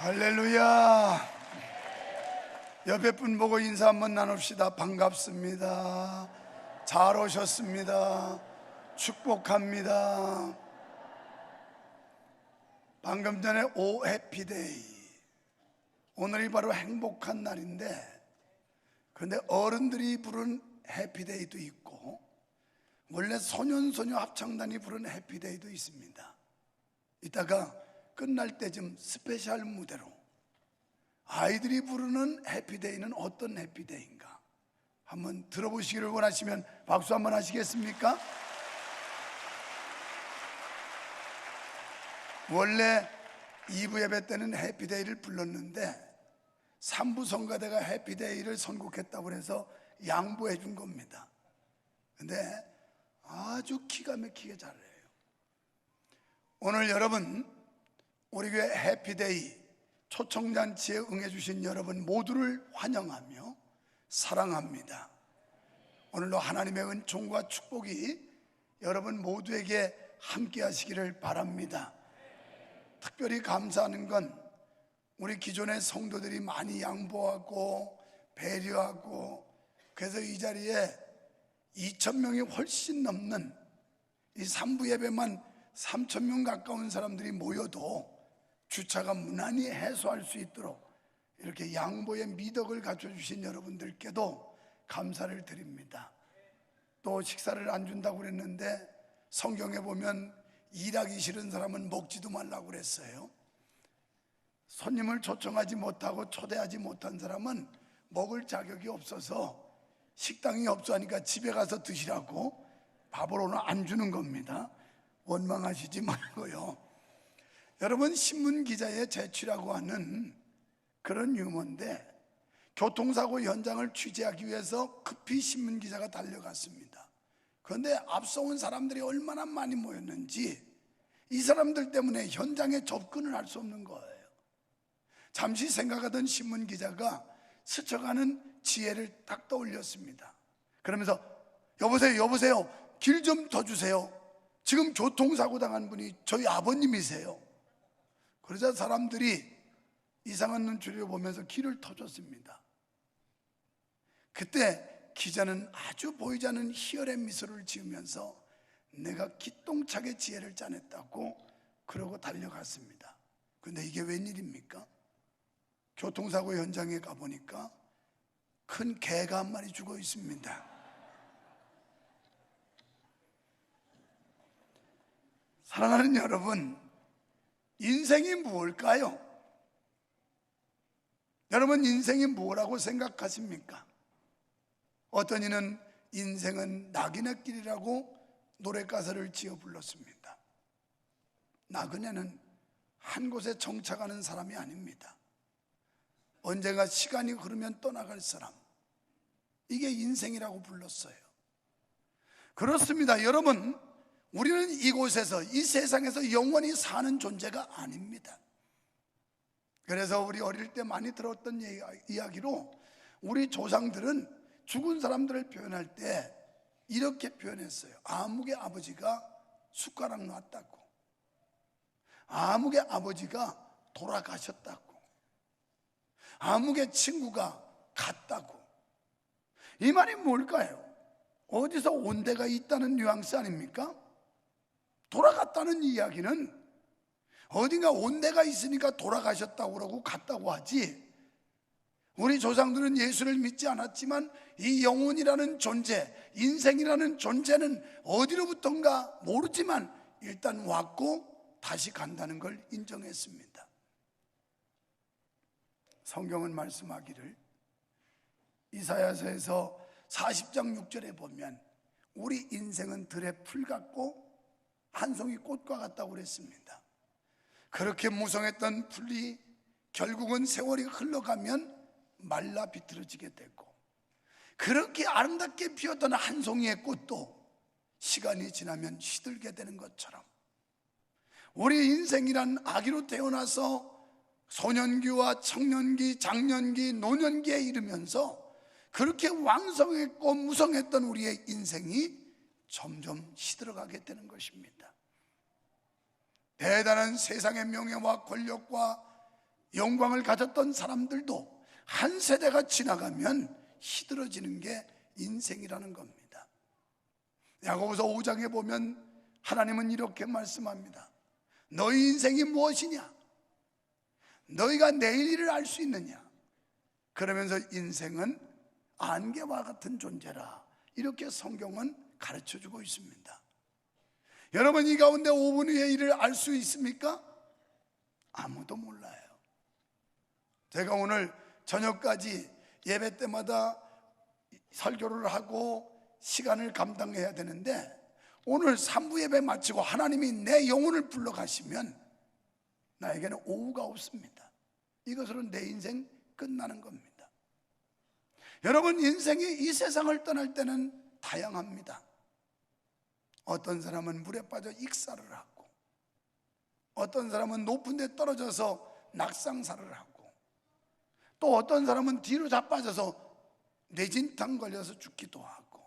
할렐루야. 옆에 분 보고 인사 한번 나눕시다. 반갑습니다. 잘 오셨습니다. 축복합니다. 방금 전에 오 해피데이, 오늘이 바로 행복한 날인데, 그런데 어른들이 부른 해피데이도 있고 원래 소년소녀 합창단이 부른 해피데이도 있습니다. 이따가 끝날 때쯤 스페셜 무대로 아이들이 부르는 해피데이는 어떤 해피데이인가 한번 들어보시기를 원하시면 박수 한번 하시겠습니까? 원래 2부 예배 때는 해피데이를 불렀는데 3부 성가대가 해피데이를 선곡했다고 해서 양보해 준 겁니다. 근데 아주 기가 막히게 잘해요. 오늘 여러분, 우리 교회 해피데이 초청잔치에 응해주신 여러분 모두를 환영하며 사랑합니다. 오늘도 하나님의 은총과 축복이 여러분 모두에게 함께 하시기를 바랍니다. 특별히 감사하는 건 우리 기존의 성도들이 많이 양보하고 배려하고, 그래서 이 자리에 2,000명이 훨씬 넘는 이 3부 예배만 3,000명 가까운 사람들이 모여도 주차가 무난히 해소할 수 있도록 이렇게 양보의 미덕을 갖춰주신 여러분들께도 감사를 드립니다. 또 식사를 안 준다고 그랬는데 성경에 보면 일하기 싫은 사람은 먹지도 말라고 그랬어요. 손님을 초청하지 못하고 초대하지 못한 사람은 먹을 자격이 없어서 식당이 없어 하니까 집에 가서 드시라고 밥을 오늘 안 주는 겁니다. 원망하시지 말고요. 여러분, 신문기자의 재취라고 하는 그런 유머인데, 교통사고 현장을 취재하기 위해서 급히 신문기자가 달려갔습니다. 그런데 앞서온 사람들이 얼마나 많이 모였는지 이 사람들 때문에 현장에 접근을 할 수 없는 거예요. 잠시 생각하던 신문기자가 스쳐가는 지혜를 딱 떠올렸습니다. 그러면서 여보세요, 길 좀 더 주세요. 지금 교통사고 당한 분이 저희 아버님이세요. 그러자 사람들이 이상한 눈초리를 보면서 길을 터줬습니다. 그때 기자는 아주 보이지 않는 희열의 미소를 지으면서 내가 기똥차게 지혜를 짜냈다고 그러고 달려갔습니다. 그런데 이게 웬일입니까? 교통사고 현장에 가보니까 큰 개가 한 마리 죽어 있습니다. 사랑하는 여러분, 인생이 무엇일까요? 여러분, 인생이 뭐라고 생각하십니까? 어떤 이는 인생은 나그네 길이라고 노래 가사를 지어 불렀습니다. 나그네는 한 곳에 정착하는 사람이 아닙니다. 언젠가 시간이 흐르면 떠나갈 사람, 이게 인생이라고 불렀어요. 그렇습니다. 여러분, 우리는 이곳에서, 이 세상에서 영원히 사는 존재가 아닙니다. 그래서 우리 어릴 때 많이 들었던 이야기로 우리 조상들은 죽은 사람들을 표현할 때 이렇게 표현했어요. 아무개 아버지가 숟가락 놨다고, 아무개 아버지가 돌아가셨다고, 아무개 친구가 갔다고. 이 말이 뭘까요? 어디서 온 데가 있다는 뉘앙스 아닙니까? 돌아갔다는 이야기는 어딘가 온 데가 있으니까 돌아가셨다고 그러고 갔다고 하지, 우리 조상들은 예수를 믿지 않았지만 이 영혼이라는 존재, 인생이라는 존재는 어디로부턴가 모르지만 일단 왔고 다시 간다는 걸 인정했습니다. 성경은 말씀하기를, 이사야서에서 40장 6절에 보면 우리 인생은 들의 풀 같고 한 송이 꽃과 같다고 그랬습니다. 그렇게 무성했던 풀이 결국은 세월이 흘러가면 말라 비틀어지게 되고, 그렇게 아름답게 피었던 한 송이의 꽃도 시간이 지나면 시들게 되는 것처럼 우리 인생이란 아기로 태어나서 소년기와 청년기, 장년기, 노년기에 이르면서 그렇게 왕성했고 무성했던 우리의 인생이 점점 시들어가게 되는 것입니다. 대단한 세상의 명예와 권력과 영광을 가졌던 사람들도 한 세대가 지나가면 시들어지는 게 인생이라는 겁니다. 야고보서 5장에 보면 하나님은 이렇게 말씀합니다. 너희 인생이 무엇이냐? 너희가 내일 일을 알 수 있느냐? 그러면서 인생은 안개와 같은 존재라, 이렇게 성경은 가르쳐주고 있습니다. 여러분, 이 가운데 5분 후의 일을 알 수 있습니까? 아무도 몰라요. 제가 오늘 저녁까지 예배 때마다 설교를 하고 시간을 감당해야 되는데, 오늘 3부 예배 마치고 하나님이 내 영혼을 불러가시면 나에게는 오후가 없습니다. 이것으로 내 인생 끝나는 겁니다. 여러분, 인생이 이 세상을 떠날 때는 다양합니다. 어떤 사람은 물에 빠져 익사를 하고, 어떤 사람은 높은 데 떨어져서 낙상사를 하고, 또 어떤 사람은 뒤로 자빠져서 뇌진탕 걸려서 죽기도 하고,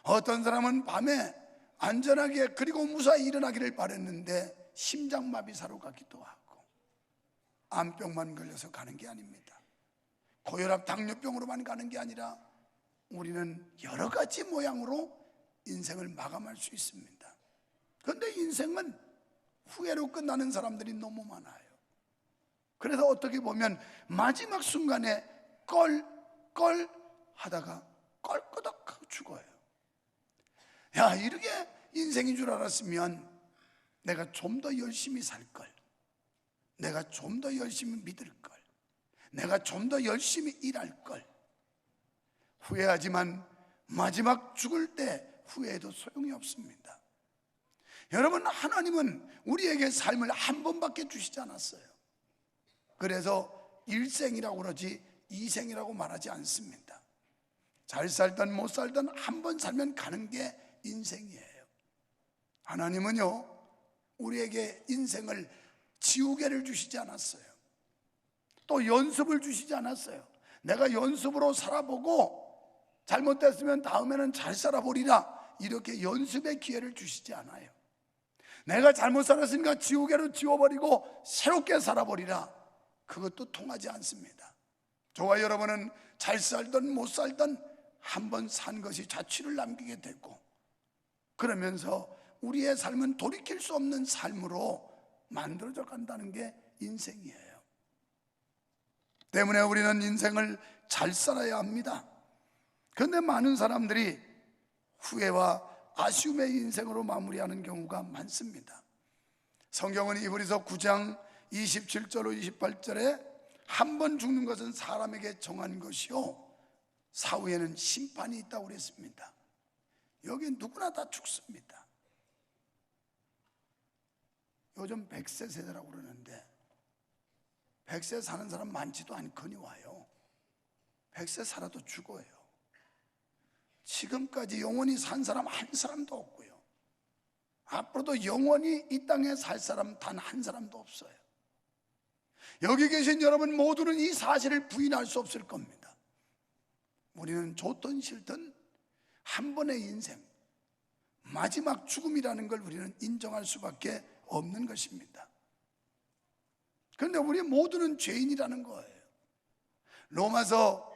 어떤 사람은 밤에 안전하게 그리고 무사히 일어나기를 바랬는데 심장마비사로 가기도 하고, 암병만 걸려서 가는 게 아닙니다. 고혈압, 당뇨병으로만 가는 게 아니라 우리는 여러 가지 모양으로 인생을 마감할 수 있습니다. 그런데 인생은 후회로 끝나는 사람들이 너무 많아요. 그래서 어떻게 보면 마지막 순간에 껄껄 하다가 껄끄덕하고 죽어요. 야, 이렇게 인생인 줄 알았으면 내가 좀 더 열심히 살 걸, 내가 좀 더 열심히 믿을 걸, 내가 좀 더 열심히 일할 걸. 후회하지만 마지막 죽을 때 후회해도 소용이 없습니다. 여러분, 하나님은 우리에게 삶을 한 번밖에 주시지 않았어요. 그래서 일생이라고 그러지 이생이라고 말하지 않습니다. 잘 살든 못 살든 한 번 살면 가는 게 인생이에요. 하나님은요, 우리에게 인생을 지우개를 주시지 않았어요. 또 연습을 주시지 않았어요. 내가 연습으로 살아보고 잘못됐으면 다음에는 잘 살아보리라, 이렇게 연습의 기회를 주시지 않아요. 내가 잘못 살았으니까 지우개로 지워버리고 새롭게 살아보리라, 그것도 통하지 않습니다. 저와 여러분은 잘 살든 못 살든 한 번 산 것이 자취를 남기게 되고, 그러면서 우리의 삶은 돌이킬 수 없는 삶으로 만들어져 간다는 게 인생이에요. 때문에 우리는 인생을 잘 살아야 합니다. 그런데 많은 사람들이 후회와 아쉬움의 인생으로 마무리하는 경우가 많습니다. 성경은 이브리서 9장 27절로 28절에 한 번 죽는 것은 사람에게 정한 것이요 사후에는 심판이 있다고 그랬습니다. 여기 누구나 다 죽습니다. 요즘 100세 세대라고 그러는데 100세 사는 사람 많지도 않거니와요. 100세 살아도 죽어요. 지금까지 영원히 산 사람 한 사람도 없고요, 앞으로도 영원히 이 땅에 살 사람 단 한 사람도 없어요. 여기 계신 여러분 모두는 이 사실을 부인할 수 없을 겁니다. 우리는 좋든 싫든 한 번의 인생, 마지막 죽음이라는 걸 우리는 인정할 수밖에 없는 것입니다. 그런데 우리 모두는 죄인이라는 거예요. 로마서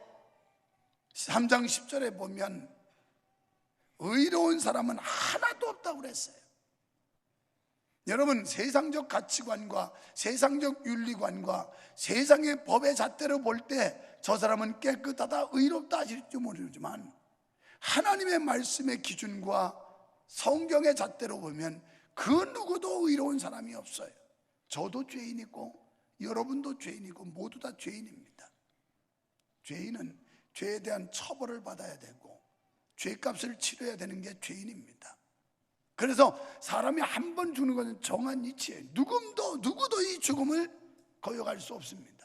3장 10절에 보면 의로운 사람은 하나도 없다고 그랬어요. 여러분, 세상적 가치관과 세상적 윤리관과 세상의 법의 잣대로 볼 때 저 사람은 깨끗하다, 의롭다 하실지 모르지만 하나님의 말씀의 기준과 성경의 잣대로 보면 그 누구도 의로운 사람이 없어요. 저도 죄인이고 여러분도 죄인이고 모두 다 죄인입니다. 죄인은 죄에 대한 처벌을 받아야 되고 죄값을 치러야 되는 게 죄인입니다. 그래서 사람이 한 번 죽는 것은 정한 이치예요. 누구도 이 죽음을 거역할 수 없습니다.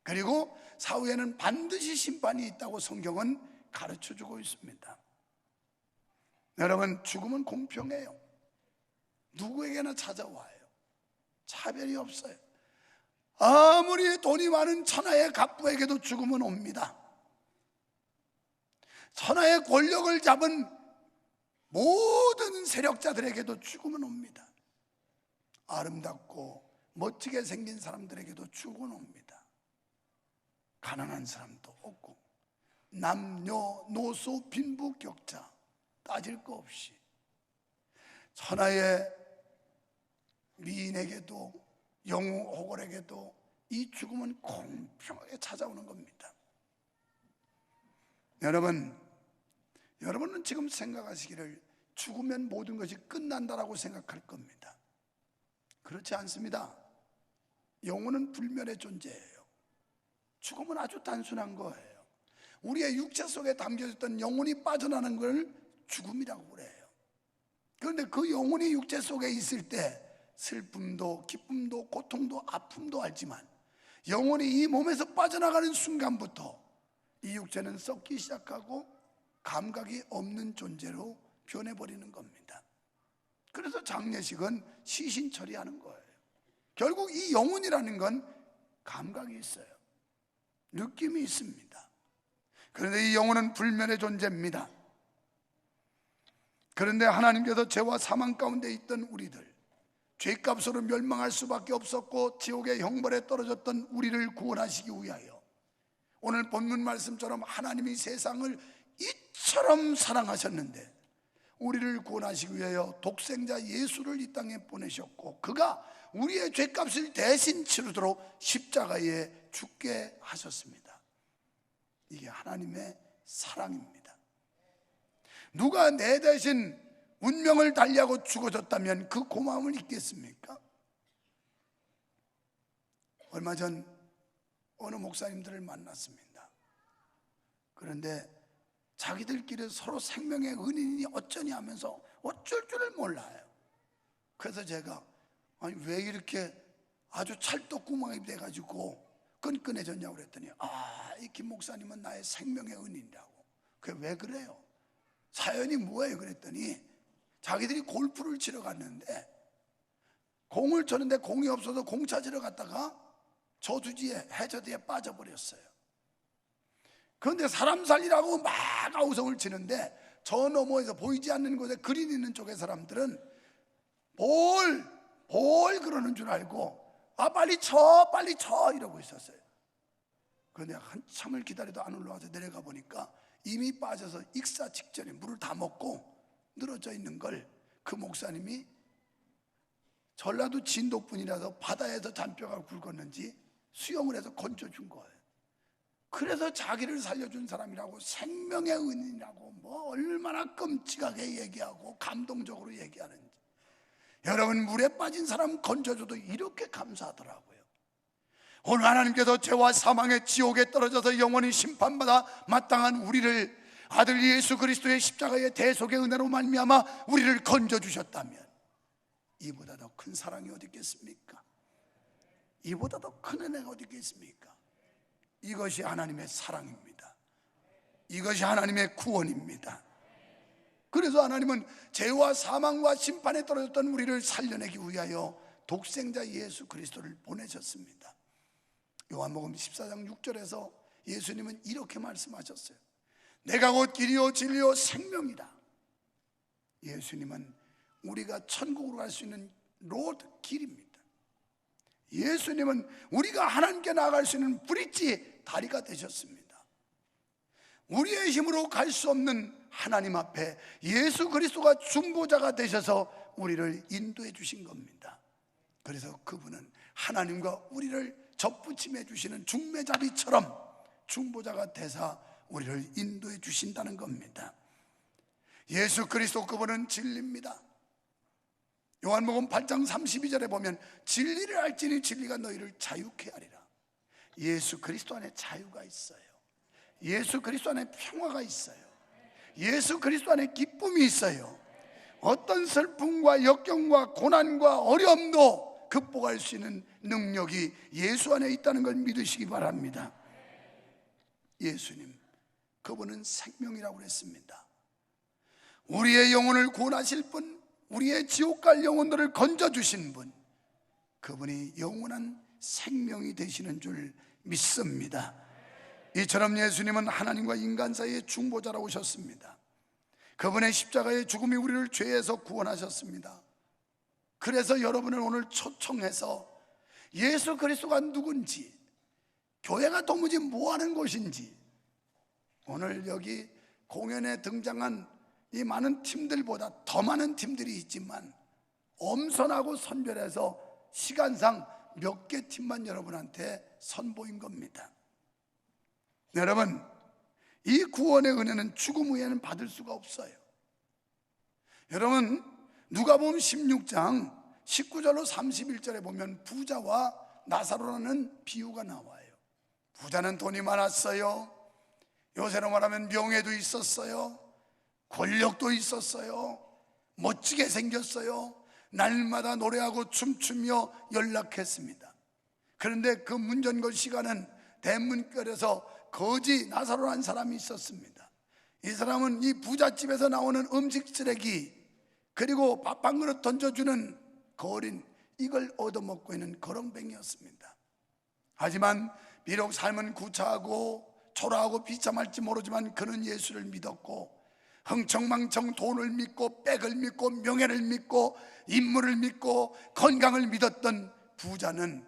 그리고 사후에는 반드시 심판이 있다고 성경은 가르쳐주고 있습니다. 여러분, 죽음은 공평해요. 누구에게나 찾아와요. 차별이 없어요. 아무리 돈이 많은 천하의 갑부에게도 죽음은 옵니다. 천하의 권력을 잡은 모든 세력자들에게도 죽음은 옵니다. 아름답고 멋지게 생긴 사람들에게도 죽은 옵니다. 가난한 사람도 없고 남녀 노소 빈부격차 따질 거 없이 천하의 미인에게도 영웅호걸에게도 이 죽음은 공평하게 찾아오는 겁니다. 여러분은 지금 생각하시기를 죽으면 모든 것이 끝난다라고 생각할 겁니다. 그렇지 않습니다. 영혼은 불멸의 존재예요. 죽음은 아주 단순한 거예요. 우리의 육체 속에 담겨있던 영혼이 빠져나는 걸 죽음이라고 그래요. 그런데 그 영혼이 육체 속에 있을 때 슬픔도 기쁨도 고통도 아픔도 알지만 영혼이 이 몸에서 빠져나가는 순간부터 이 육체는 썩기 시작하고 감각이 없는 존재로 변해버리는 겁니다. 그래서 장례식은 시신 처리하는 거예요. 결국 이 영혼이라는 건 감각이 있어요. 느낌이 있습니다. 그런데 이 영혼은 불멸의 존재입니다. 그런데 하나님께서 죄와 사망 가운데 있던 우리들, 죄값으로 멸망할 수밖에 없었고 지옥의 형벌에 떨어졌던 우리를 구원하시기 위하여 오늘 본문 말씀처럼 하나님이 세상을 이처럼 사랑하셨는데 우리를 구원하시기 위하여 독생자 예수를 이 땅에 보내셨고 그가 우리의 죄값을 대신 치르도록 십자가에 죽게 하셨습니다. 이게 하나님의 사랑입니다. 누가 내 대신 운명을 달리하고 죽어졌다면 그 고마움을 잊겠습니까? 얼마 전 어느 목사님들을 만났습니다. 그런데 자기들끼리 서로 생명의 은인이 어쩌니 하면서 어쩔 줄을 몰라요. 그래서 제가 아니 왜 이렇게 아주 찰떡구멍이 돼가지고 끈끈해졌냐고 그랬더니 이 김 목사님은 나의 생명의 은인이라고. 그게 왜 그래요? 사연이 뭐예요? 그랬더니 자기들이 골프를 치러 갔는데 공을 쳤는데 공이 없어서 공 찾으러 갔다가 저수지에 해저드에 빠져버렸어요. 그런데 사람 살리라고 막 아우성을 치는데 저 너머에서 보이지 않는 곳에 그린 있는 쪽의 사람들은 볼 그러는 줄 알고 빨리 쳐 이러고 있었어요. 그런데 한참을 기다려도 안 올라와서 내려가 보니까 이미 빠져서 익사 직전에 물을 다 먹고 늘어져 있는 걸 그 목사님이 전라도 진도분이라서 바다에서 잔뼈가 굵었는지 수영을 해서 건져준 거예요. 그래서 자기를 살려준 사람이라고 생명의 은인이라고 뭐 얼마나 끔찍하게 얘기하고 감동적으로 얘기하는지. 여러분, 물에 빠진 사람 건져줘도 이렇게 감사하더라고요. 오늘 하나님께서 죄와 사망의 지옥에 떨어져서 영원히 심판받아 마땅한 우리를 아들 예수 그리스도의 십자가의 대속의 은혜로 말미암아 우리를 건져주셨다면 이보다 더 큰 사랑이 어디 있겠습니까? 이보다 더 큰 은혜가 어디 있겠습니까? 이것이 하나님의 사랑입니다. 이것이 하나님의 구원입니다. 그래서 하나님은 죄와 사망과 심판에 떨어졌던 우리를 살려내기 위하여 독생자 예수 그리스도를 보내셨습니다. 요한복음 14장 6절에서 예수님은 이렇게 말씀하셨어요. 내가 곧 길이요 진리요 생명이다. 예수님은 우리가 천국으로 갈 수 있는 로드, 길입니다. 예수님은 우리가 하나님께 나아갈 수 있는 브릿지, 다리가 되셨습니다. 우리의 힘으로 갈 수 없는 하나님 앞에 예수 그리스도가 중보자가 되셔서 우리를 인도해 주신 겁니다. 그래서 그분은 하나님과 우리를 접붙임해 주시는 중매자비처럼 중보자가 되사 우리를 인도해 주신다는 겁니다. 예수 그리스도 그분은 진리입니다. 요한복음 8장 32절에 보면 진리를 알지니 진리가 너희를 자유케 하리라. 예수 그리스도 안에 자유가 있어요. 예수 그리스도 안에 평화가 있어요. 예수 그리스도 안에 기쁨이 있어요. 어떤 슬픔과 역경과 고난과 어려움도 극복할 수 있는 능력이 예수 안에 있다는 걸 믿으시기 바랍니다. 예수님, 그분은 생명이라고 그랬습니다. 우리의 영혼을 구원하실 분, 우리의 지옥 갈 영혼들을 건져주신 분, 그분이 영원한 생명이 되시는 줄 믿습니다. 이처럼 예수님은 하나님과 인간 사이의 중보자로 오셨습니다. 그분의 십자가의 죽음이 우리를 죄에서 구원하셨습니다. 그래서 여러분을 오늘 초청해서 예수 그리스도가 누군지, 교회가 도무지 뭐하는 곳인지, 오늘 여기 공연에 등장한 이 많은 팀들보다 더 많은 팀들이 있지만 엄선하고 선별해서 시간상 몇 개 팀만 여러분한테 선보인 겁니다. 여러분, 이 구원의 은혜는 죽음 후에는 받을 수가 없어요. 여러분, 누가복음 16장 19절로 31절에 보면 부자와 나사로라는 비유가 나와요. 부자는 돈이 많았어요. 요새로 말하면 명예도 있었어요. 권력도 있었어요. 멋지게 생겼어요. 날마다 노래하고 춤추며 연락했습니다. 그런데 그 문전거 시간은 대문결에서 거지 나사로라는 사람이 있었습니다. 이 사람은 이 부잣집에서 나오는 음식 쓰레기, 그리고 밥 한 그릇 던져주는 거린, 이걸 얻어먹고 있는 거렁뱅이였습니다. 하지만 비록 삶은 구차하고 초라하고 비참할지 모르지만 그는 예수를 믿었고, 흥청망청 돈을 믿고 빽을 믿고 명예를 믿고 인물을 믿고 건강을 믿었던 부자는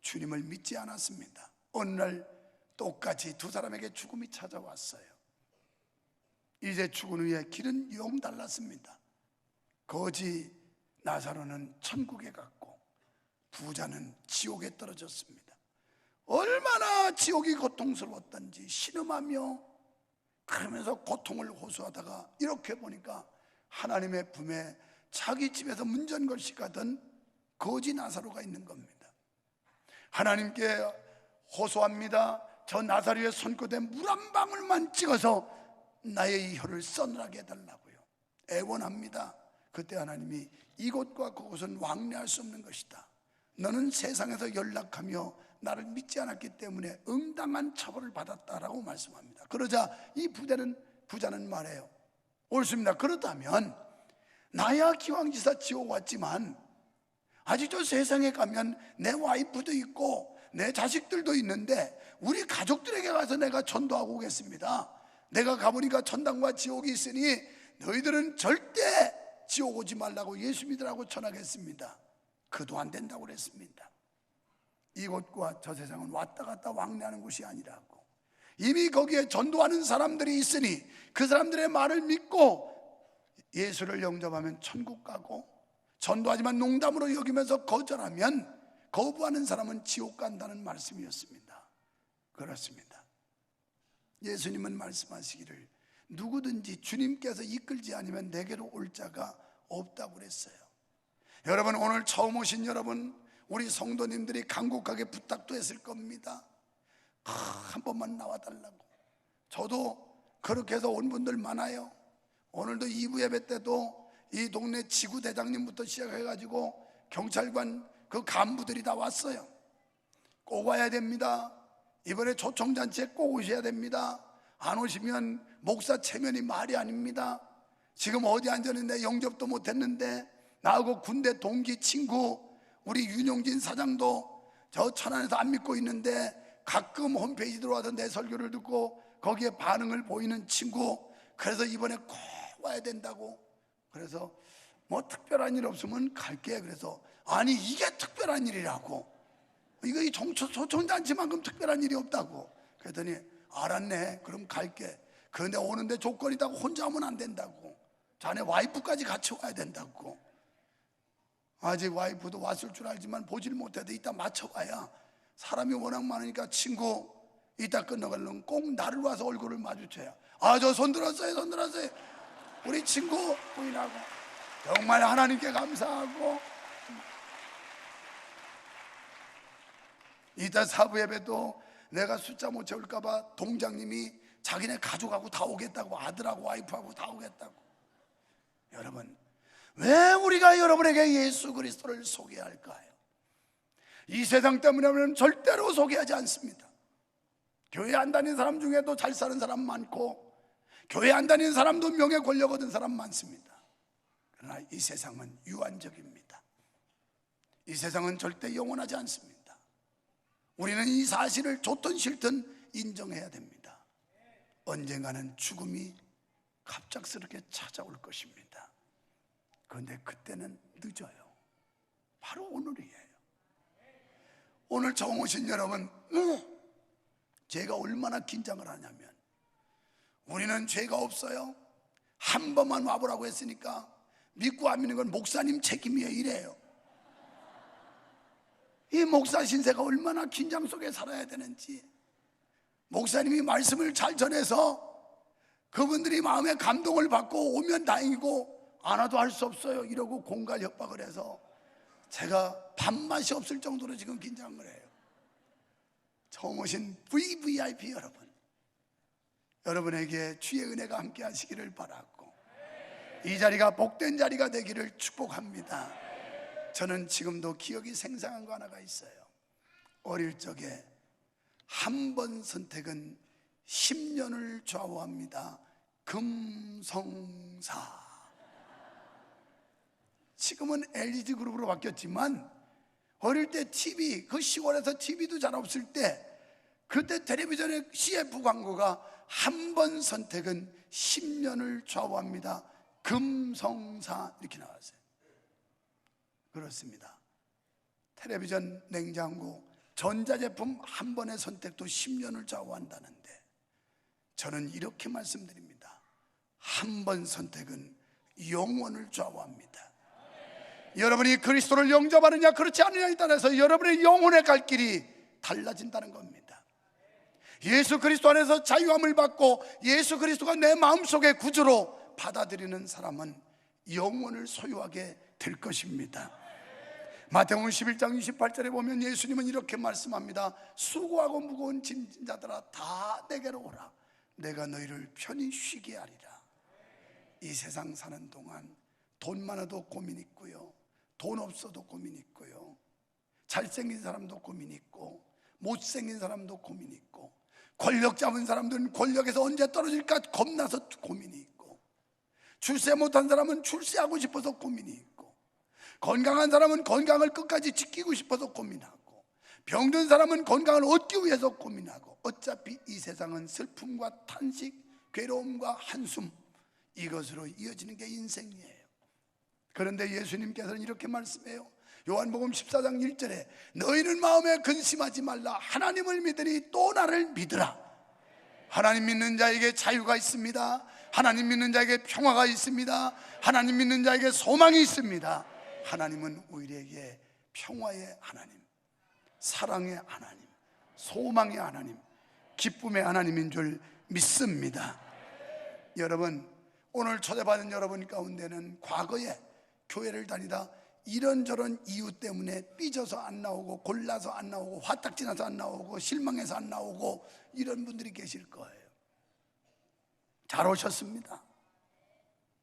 주님을 믿지 않았습니다. 어느 날 똑같이 두 사람에게 죽음이 찾아왔어요. 이제 죽은 후에 길은 영 달랐습니다. 거지 나사로는 천국에 갔고 부자는 지옥에 떨어졌습니다. 얼마나 지옥이 고통스러웠던지 신음하며 그러면서 고통을 호소하다가 이렇게 보니까 하나님의 품에 자기 집에서 문전걸식 하던 거지 나사로가 있는 겁니다. 하나님께 호소합니다. 저 나사로의 손끝에 물 한 방울만 찍어서 나의 이 혀를 서늘하게 해달라고요. 애원합니다. 그때 하나님이 이곳과 그곳은 왕래할 수 없는 것이다. 너는 세상에서 연락하며 나를 믿지 않았기 때문에 응당한 처벌을 받았다라고 말씀합니다. 그러자 이 부자는 말해요. 옳습니다. 그렇다면 나야 기왕지사 지옥 왔지만 아직도 세상에 가면 내 와이프도 있고 내 자식들도 있는데 우리 가족들에게 가서 내가 전도하고 오겠습니다. 내가 가보니까 천당과 지옥이 있으니 너희들은 절대 지옥 오지 말라고 예수 믿으라고 전하겠습니다. 그도 안 된다고 그랬습니다. 이곳과 저 세상은 왔다 갔다 왕래하는 곳이 아니라고, 이미 거기에 전도하는 사람들이 있으니 그 사람들의 말을 믿고 예수를 영접하면 천국 가고, 전도하지만 농담으로 여기면서 거절하면, 거부하는 사람은 지옥 간다는 말씀이었습니다. 그렇습니다. 예수님은 말씀하시기를 누구든지 주님께서 이끌지 않으면 내게로 올 자가 없다고 그랬어요. 여러분, 오늘 처음 오신 여러분, 우리 성도님들이 간곡하게 부탁도 했을 겁니다. 한 번만 나와달라고. 저도 그렇게 해서 온 분들 많아요. 오늘도 2부 예배 때도 이 동네 지구대장님부터 시작해가지고 경찰관 그 간부들이 다 왔어요. 꼭 와야 됩니다. 이번에 초청잔치에 꼭 오셔야 됩니다. 안 오시면 목사 체면이 말이 아닙니다. 지금 어디 앉았는데 영접도 못했는데 나하고 군대 동기 친구 우리 윤용진 사장도 저 천안에서 안 믿고 있는데 가끔 홈페이지 들어와서 내 설교를 듣고 거기에 반응을 보이는 친구, 그래서 이번에 꼭 와야 된다고. 그래서 뭐 특별한 일 없으면 갈게. 그래서 아니 이게 특별한 일이라고, 이거 이 초청잔치만큼 특별한 일이 없다고. 그랬더니 알았네, 그럼 갈게. 그런데 오는데 조건이 있다고 혼자 오면 안 된다고, 자네 와이프까지 같이 와야 된다고. 아직 와이프도 왔을 줄 알지만 보질 못해도 이따 맞춰봐야, 사람이 워낙 많으니까 친구 이따 끝나가려면 꼭 나를 와서 얼굴을 마주쳐야, 아 저 손 들었어요, 손 들었어요. 우리 친구 부인하고 정말 하나님께 감사하고. 이따 사부 예배도 내가 숫자 못 채울까봐 동장님이 자기네 가족하고 다 오겠다고, 아들하고 와이프하고 다 오겠다고. 여러분, 왜 우리가 여러분에게 예수 그리스도를 소개할까요? 이 세상 때문에는 절대로 소개하지 않습니다. 교회 안 다니는 사람 중에도 잘 사는 사람 많고, 교회 안 다니는 사람도 명예 권력 얻은 사람 많습니다. 그러나 이 세상은 유한적입니다. 이 세상은 절대 영원하지 않습니다. 우리는 이 사실을 좋든 싫든 인정해야 됩니다. 언젠가는 죽음이 갑작스럽게 찾아올 것입니다. 그런데 그때는 늦어요. 바로 오늘이에요. 오늘 처음 오신 여러분, 제가 얼마나 긴장을 하냐면, 우리는 죄가 없어요. 한 번만 와보라고 했으니까 믿고 안 믿는 건 목사님 책임이에요, 이래요. 이 목사 신세가 얼마나 긴장 속에 살아야 되는지, 목사님이 말씀을 잘 전해서 그분들이 마음에 감동을 받고 오면 다행이고 안 와도 할 수 없어요 이러고 공갈 협박을 해서 제가 밥맛이 없을 정도로 지금 긴장을 해요. 처음 오신 VVIP 여러분, 여러분에게 주의 은혜가 함께 하시기를 바라고, 이 자리가 복된 자리가 되기를 축복합니다. 저는 지금도 기억이 생생한 거 하나가 있어요. 어릴 적에 한 번 선택은 10년을 좌우합니다. 금성사. 지금은 LG 그룹으로 바뀌었지만 어릴 때 TV, 그 시골에서 TV도 잘 없을 때 그때 텔레비전의 CF 광고가 한 번 선택은 10년을 좌우합니다. 금성사 이렇게 나왔어요. 그렇습니다. 텔레비전, 냉장고, 전자제품 한 번의 선택도 10년을 좌우한다는데 저는 이렇게 말씀드립니다. 한 번 선택은 영원을 좌우합니다. 여러분이 그리스도를 영접하느냐 그렇지 않느냐에 따라서 여러분의 영혼에 갈 길이 달라진다는 겁니다. 예수 그리스도 안에서 자유함을 받고 예수 그리스도가 내 마음속의 구주로 받아들이는 사람은 영혼을 소유하게 될 것입니다. 마태복음 11장 28절에 보면 예수님은 이렇게 말씀합니다. 수고하고 무거운 짐진 자들아 다 내게로 오라. 내가 너희를 편히 쉬게 하리라. 이 세상 사는 동안 돈 많아도 고민 있고요, 돈 없어도 고민 있고요, 잘생긴 사람도 고민 있고 못생긴 사람도 고민 있고, 권력 잡은 사람들은 권력에서 언제 떨어질까 겁나서 고민이 있고, 출세 못한 사람은 출세하고 싶어서 고민이 있고, 건강한 사람은 건강을 끝까지 지키고 싶어서 고민하고, 병든 사람은 건강을 얻기 위해서 고민하고, 어차피 이 세상은 슬픔과 탄식, 괴로움과 한숨, 이것으로 이어지는 게 인생이에요. 그런데 예수님께서는 이렇게 말씀해요. 요한복음 14장 1절에 너희는 마음에 근심하지 말라. 하나님을 믿으니 또 나를 믿으라. 하나님 믿는 자에게 자유가 있습니다. 하나님 믿는 자에게 평화가 있습니다. 하나님 믿는 자에게 소망이 있습니다. 하나님은 우리에게 평화의 하나님, 사랑의 하나님, 소망의 하나님, 기쁨의 하나님인 줄 믿습니다. 여러분, 오늘 초대받은 여러분 가운데는 과거에 교회를 다니다 이런저런 이유 때문에 삐져서 안 나오고, 골라서 안 나오고, 화딱지 나서 안 나오고, 실망해서 안 나오고, 이런 분들이 계실 거예요. 잘 오셨습니다.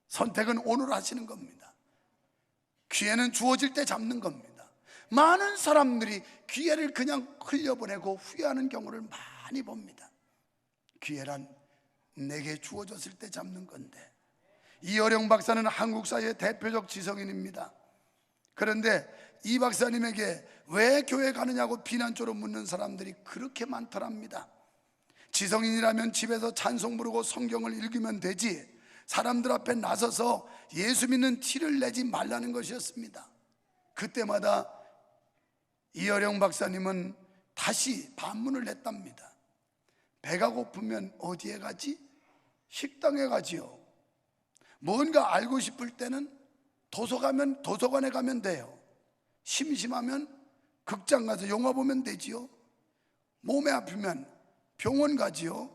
선택은 오늘 하시는 겁니다. 기회는 주어질 때 잡는 겁니다. 많은 사람들이 기회를 그냥 흘려보내고 후회하는 경우를 많이 봅니다. 기회란 내게 주어졌을 때 잡는 건데, 이어령 박사는 한국사의 대표적 지성인입니다. 그런데 이 박사님에게 왜 교회 가느냐고 비난조로 묻는 사람들이 그렇게 많더랍니다. 지성인이라면 집에서 찬송 부르고 성경을 읽으면 되지, 사람들 앞에 나서서 예수 믿는 티를 내지 말라는 것이었습니다. 그때마다 이어령 박사님은 다시 반문을 했답니다. 배가 고프면 어디에 가지? 식당에 가지요. 뭔가 알고 싶을 때는 도서관에 가면 돼요. 심심하면 극장 가서 영화 보면 되지요. 몸이 아프면 병원 가지요.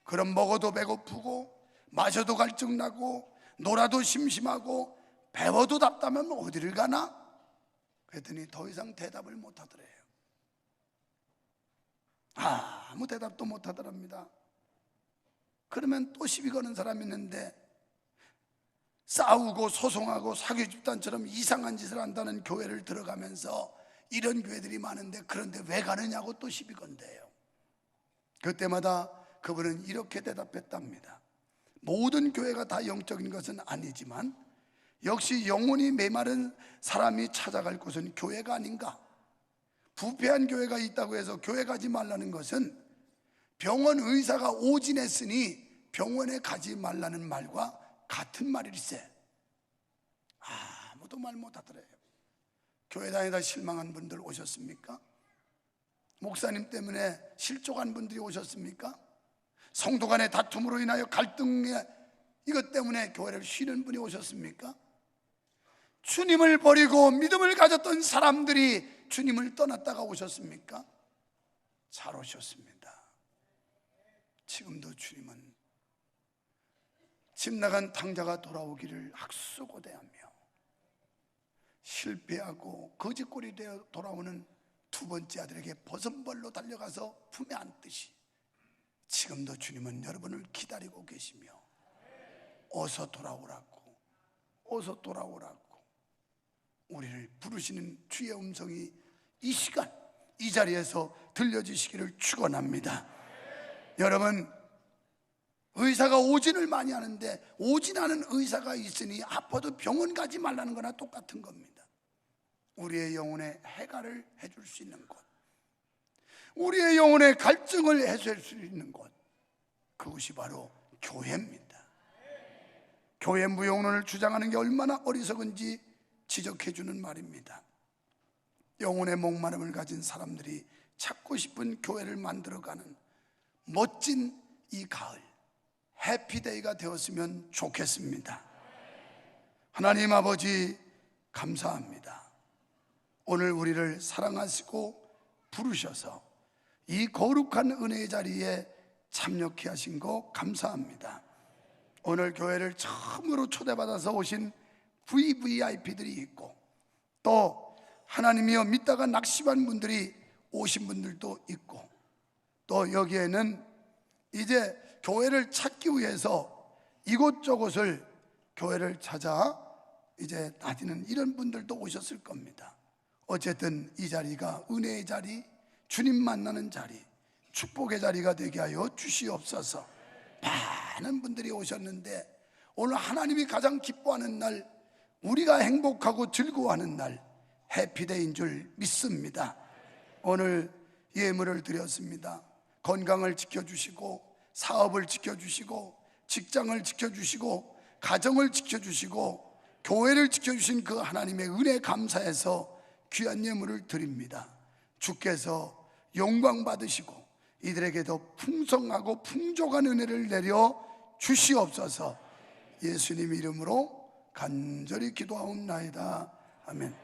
그럼 먹어도 배고프고, 마셔도 갈증나고, 놀아도 심심하고, 배워도 답답하면 어디를 가나? 그랬더니 더 이상 대답을 못 하더래요. 아무 대답도 못 하더랍니다. 그러면 또 시비 거는 사람이 있는데, 싸우고 소송하고 사교 집단처럼 이상한 짓을 한다는 교회를 들어가면서 이런 교회들이 많은데, 그런데 왜 가느냐고 또 시비 건대요. 그때마다 그분은 이렇게 대답했답니다. 모든 교회가 다 영적인 것은 아니지만 역시 영혼이 메마른 사람이 찾아갈 곳은 교회가 아닌가. 부패한 교회가 있다고 해서 교회 가지 말라는 것은 병원 의사가 오진했으니 병원에 가지 말라는 말과 같은 말일세. 아무도 말 못하더래요. 교회 다니다 실망한 분들 오셨습니까? 목사님 때문에 실족한 분들이 오셨습니까? 성도 간의 다툼으로 인하여 갈등에 이것 때문에 교회를 쉬는 분이 오셨습니까? 주님을 버리고 믿음을 가졌던 사람들이 주님을 떠났다가 오셨습니까? 잘 오셨습니다. 지금도 주님은 집 나간 탕자가 돌아오기를 학수고대하며 실패하고 거짓골이 되어 돌아오는 두 번째 아들에게 버선벌로 달려가서 품에 안듯이 지금도 주님은 여러분을 기다리고 계시며 어서 돌아오라고, 어서 돌아오라고 우리를 부르시는 주의 음성이 이 시간 이 자리에서 들려주시기를 축원합니다. 여러분, 의사가 오진을 많이 하는데 오진하는 의사가 있으니 아파도 병원 가지 말라는 거나 똑같은 겁니다. 우리의 영혼에 해갈을 해줄 수 있는 곳, 우리의 영혼의 갈증을 해소할 수 있는 곳, 그것이 바로 교회입니다. 교회 무용론을 주장하는 게 얼마나 어리석은지 지적해 주는 말입니다. 영혼의 목마름을 가진 사람들이 찾고 싶은 교회를 만들어가는 멋진 이 가을 해피데이가 되었으면 좋겠습니다. 하나님 아버지 감사합니다. 오늘 우리를 사랑하시고 부르셔서 이 거룩한 은혜의 자리에 참여케 하신 거 감사합니다. 오늘 교회를 처음으로 초대받아서 오신 VVIP들이 있고 또 하나님이여 믿다가 낙심한 분들이 오신 분들도 있고 또 여기에는 이제 교회를 찾기 위해서 이곳저곳을 교회를 찾아 이제 다니는 이런 분들도 오셨을 겁니다. 어쨌든 이 자리가 은혜의 자리, 주님 만나는 자리, 축복의 자리가 되게 하여 주시옵소서. 많은 분들이 오셨는데 오늘 하나님이 가장 기뻐하는 날, 우리가 행복하고 즐거워하는 날 해피데이인 줄 믿습니다. 오늘 예물을 드렸습니다. 건강을 지켜주시고 사업을 지켜주시고 직장을 지켜주시고 가정을 지켜주시고 교회를 지켜주신 그 하나님의 은혜에 감사해서 귀한 예물을 드립니다. 주께서 영광 받으시고 이들에게도 풍성하고 풍족한 은혜를 내려 주시옵소서. 예수님 이름으로 간절히 기도하옵나이다. 아멘.